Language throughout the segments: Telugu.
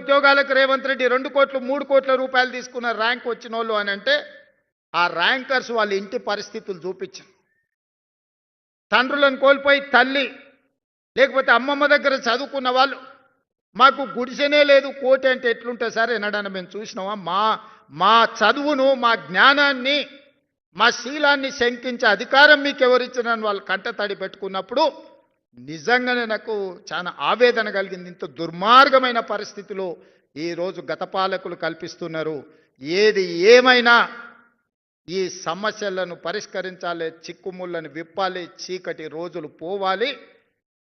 ఉద్యోగాలకు రేవంత్ రెడ్డి 2 కోట్లు 3 కోట్ల రూపాయలు తీసుకున్న ర్యాంక్ వచ్చిన వాళ్ళు అని అంటే ఆ ర్యాంకర్స్ వాళ్ళ ఇంటి పరిస్థితులు చూపించారు. తండ్రులను కోల్పోయి తల్లి లేకపోతే అమ్మమ్మ దగ్గర చదువుకున్న వాళ్ళు మాకు గుడిసెనే లేదు కోటి అంటే ఎట్లుంటే సార్ ఎన్నడన్నా మేము చూసినామా? మా చదువును మా జ్ఞానాన్ని మా శీలాన్ని శంకించే అధికారం మీకు ఎవరిచ్చినని వాళ్ళు కంటతడి పెట్టుకున్నప్పుడు నిజంగానే నాకు చాలా ఆవేదన కలిగింది. ఇంత దుర్మార్గమైన పరిస్థితిలో ఈరోజు గత పాలకులు కల్పిస్తున్నారు. ఏది ఏమైనా ఈ సమస్యలను పరిష్కరించాలి, చిక్కుముళ్ళను విప్పాలి, చీకటి రోజులు పోవాలి,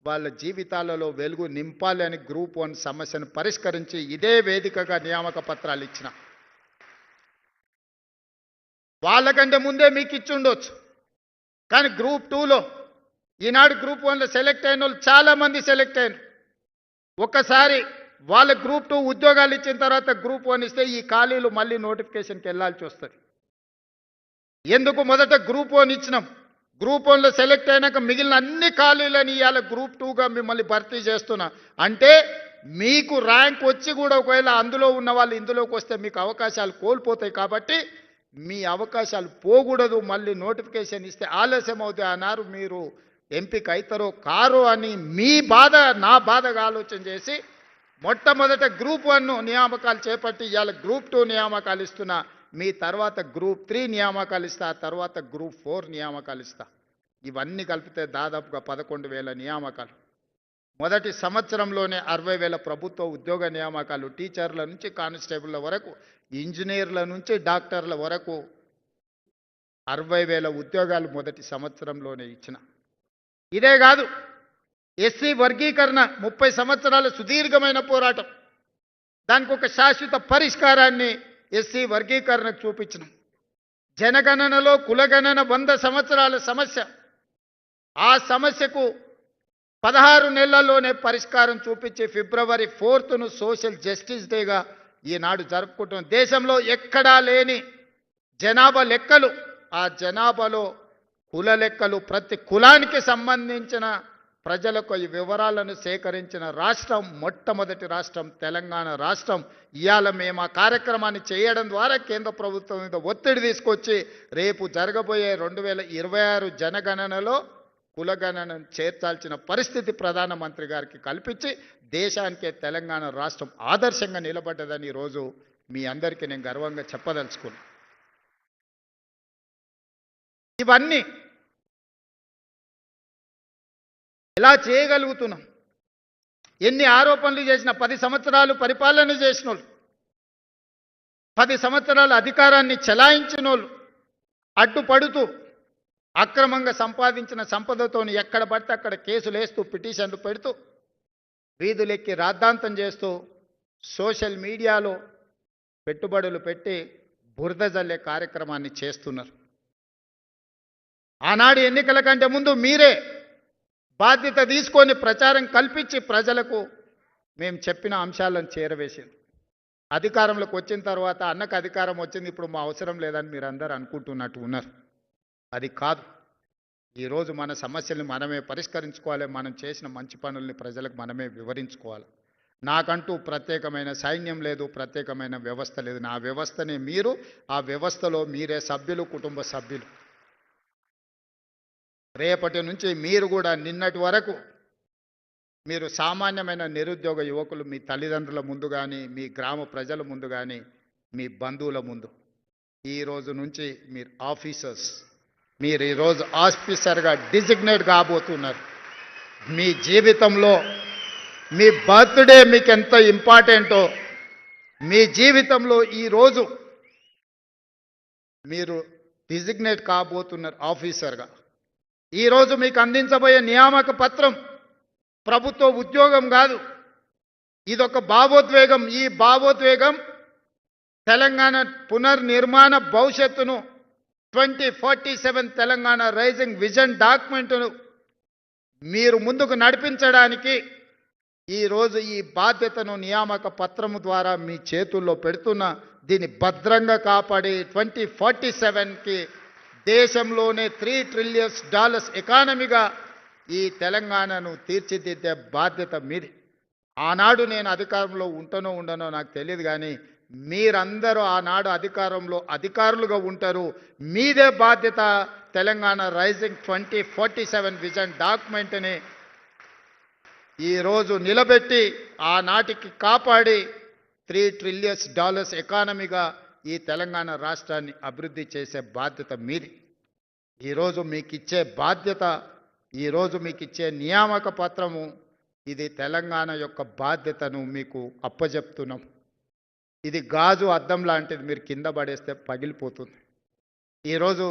వాళ్ళ జీవితాలలో వెలుగు నింపాలి అని గ్రూప్ 1 సమస్యను పరిష్కరించి ఇదే వేదికగా నియామక పత్రాలు ఇచ్చిన. వాళ్ళకంటే ముందే మీకు ఇచ్చి ఉండొచ్చు, కానీ గ్రూప్ 2లో ఈనాడు గ్రూప్ 1లో సెలెక్ట్ అయిన వాళ్ళు చాలామంది సెలెక్ట్ అయినారు. ఒక్కసారి వాళ్ళ గ్రూప్ 2 ఉద్యోగాలు ఇచ్చిన తర్వాత గ్రూప్ 1 ఇస్తే ఈ ఖాళీలు మళ్ళీ నోటిఫికేషన్కి వెళ్ళాల్సి వస్తుంది. ఎందుకు మొదట గ్రూప్ 1 ఇచ్చినాం, గ్రూప్ 1లో సెలెక్ట్ అయినాక మిగిలిన అన్ని ఖాళీలని ఇవాళ గ్రూప్ 2గా మిమ్మల్ని భర్తీ చేస్తున్నా అంటే మీకు ర్యాంక్ వచ్చి కూడా ఒకవేళ అందులో ఉన్న వాళ్ళు ఇందులోకి వస్తే మీకు అవకాశాలు కోల్పోతాయి. కాబట్టి మీ అవకాశాలు పోకూడదు, మళ్ళీ నోటిఫికేషన్ ఇస్తే ఆలస్యం అవుతాయి అన్నారు. మీరు ఎంపిక అవుతారో కారో అని మీ బాధ నా బాధగా ఆలోచన చేసి మొట్టమొదట గ్రూప్ 1 నియామకాలు చేపట్టి ఇవాళ గ్రూప్ 2 నియామకాలు ఇస్తున్నా. మీ తర్వాత గ్రూప్ 3 నియామకాలు ఇస్తా, ఆ తర్వాత గ్రూప్ 4 నియామకాలు ఇస్తా. ఇవన్నీ కలిపితే దాదాపుగా 11,000 నియామకాలు. మొదటి సంవత్సరంలోనే 60,000 ప్రభుత్వ ఉద్యోగ నియామకాలు, టీచర్ల నుంచి కానిస్టేబుల్ల వరకు, ఇంజనీర్ల నుంచి డాక్టర్ల వరకు 60,000 ఉద్యోగాలు మొదటి సంవత్సరంలోనే ఇచ్చిన. ఇదే కాదు, ఎస్సీ వర్గీకరణ 30 సంవత్సరాల సుదీర్ఘమైన పోరాటం, దానికి ఒక శాశ్వత పరిష్కారాన్ని ఎస్సీ వర్గీకరణకు చూపించినాం. జనగణనలో కులగణన 100 సంవత్సరాల సమస్య, ఆ సమస్యకు 16 నెలల్లోనే పరిష్కారం చూపించి ఫిబ్రవరి 4ను సోషల్ జస్టిస్ డేగా ఈనాడు జరుపుకుంటున్నాం. దేశంలో ఎక్కడా లేని జనాభా లెక్కలు, ఆ జనాభాలో కుల లెక్కలు, ప్రతి కులానికి సంబంధించిన ప్రజలకు ఈ వివరాలను సేకరించిన రాష్ట్రం మొట్టమొదటి రాష్ట్రం తెలంగాణ రాష్ట్రం. ఇవాళ మేము ఆ కార్యక్రమాన్ని చేయడం ద్వారా కేంద్ర ప్రభుత్వం మీద ఒత్తిడి తీసుకొచ్చి రేపు జరగబోయే 2026 జనగణనలో కులగణనను చేర్చాల్సిన పరిస్థితి ప్రధానమంత్రి గారికి కల్పించి దేశానికే తెలంగాణ రాష్ట్రం ఆదర్శంగా నిలబడ్డదని ఈరోజు మీ అందరికీ నేను గర్వంగా చెప్పదలుచుకున్నాను. ఇవన్నీ ఎలా చేయగలుగుతున్నాం? ఎన్ని ఆరోపణలు చేసినా 10 సంవత్సరాలు పరిపాలన చేసిన వాళ్ళు, 10 సంవత్సరాల అధికారాన్ని చెలాయించిన వాళ్ళు అడ్డుపడుతూ అక్రమంగా సంపాదించిన సంపదతోని ఎక్కడ పడితే అక్కడ కేసులు వేస్తూ పిటిషన్లు పెడుతూ వీధులెక్కి రాద్ధాంతం చేస్తూ సోషల్ మీడియాలో పెట్టుబడులు పెట్టి బురద జల్లే కార్యక్రమాన్ని చేస్తున్నారు. ఆనాడు ఎన్నికల కంటే ముందు మీరే బాధ్యత తీసుకొని ప్రచారం కల్పించి ప్రజలకు మేము చెప్పిన అంశాలను చేరవేసింది. అధికారంలోకి వచ్చిన తర్వాత అన్నకు అధికారం వచ్చింది, ఇప్పుడు మా అవసరం లేదని మీరు అందరూ అనుకుంటున్నట్టు ఉన్నారు. అది కాదు. ఈరోజు మన సమస్యల్ని మనమే పరిష్కరించుకోవాలి, మనం చేసిన మంచి పనుల్ని ప్రజలకు మనమే వివరించుకోవాలి. నాకంటూ ప్రత్యేకమైన సైన్యం లేదు, ప్రత్యేకమైన వ్యవస్థ లేదు. నా వ్యవస్థనే మీరు, ఆ వ్యవస్థలో మీరే సభ్యులు, కుటుంబ సభ్యులు. రేపటి నుంచి మీరు కూడా నిన్నటి వరకు మీరు సామాన్యమైన నిరుద్యోగ యువకులు మీ తల్లిదండ్రుల ముందు కానీ, మీ గ్రామ ప్రజల ముందు కానీ, మీ బంధువుల ముందు ఈరోజు నుంచి మీరు ఆఫీసర్స్, మీరు ఈరోజు ఆఫీసర్గా డిజిగ్నేట్ కాబోతున్నారు. మీ జీవితంలో మీ బర్త్డే మీకు ఎంత ఇంపార్టెంటో, మీ జీవితంలో ఈరోజు మీరు డిజిగ్నేట్ కాబోతున్నారు ఆఫీసర్గా. ఈరోజు మీకు అందించబోయే నియామక పత్రం ప్రభుత్వ ఉద్యోగం కాదు, ఇదొక భావోద్వేగం. ఈ భావోద్వేగం తెలంగాణ పునర్నిర్మాణ భవిష్యత్తును 2047 తెలంగాణ రైజింగ్ విజన్ డాక్యుమెంట్ను మీరు ముందుకు నడిపించడానికి ఈరోజు ఈ బాధ్యతను నియామక పత్రము ద్వారా మీ చేతుల్లో పెడుతున్న, దీన్ని భద్రంగా కాపాడి 2047కి దేశంలోనే $3 ట్రిలియన్ ఎకానమీగా ఈ తెలంగాణను తీర్చిదిద్దే బాధ్యత మీది. ఆనాడు నేను అధికారంలో ఉంటానో ఉండనో నాకు తెలియదు కానీ మీరందరూ ఆనాడు అధికారులుగా ఉంటారు. మీదే బాధ్యత తెలంగాణ రైజింగ్ 2047 విజన్ డాక్యుమెంట్ని ఈరోజు నిలబెట్టి ఆనాటికి కాపాడి $3 ట్రిలియన్ ఎకానమీగా ఈ తెలంగాణ రాష్ట్రాన్ని అభివృద్ధి చేసే బాధ్యత మీది. ఈరోజు మీకు ఇచ్చే బాధ్యత, ఈరోజు మీకు ఇచ్చే నియామక పత్రము, ఇది తెలంగాణ యొక్క బాధ్యతను మీకు అప్పజెప్తున్నాం. ఇది గాజు అద్దం లాంటిది, మీరు కింద పడేస్తే పగిలిపోతుంది. ఈరోజు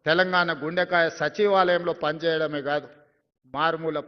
తెలంగాణ గుండెకాయ సచివాలయంలో పనిచేయడమే కాదు, మారుమూల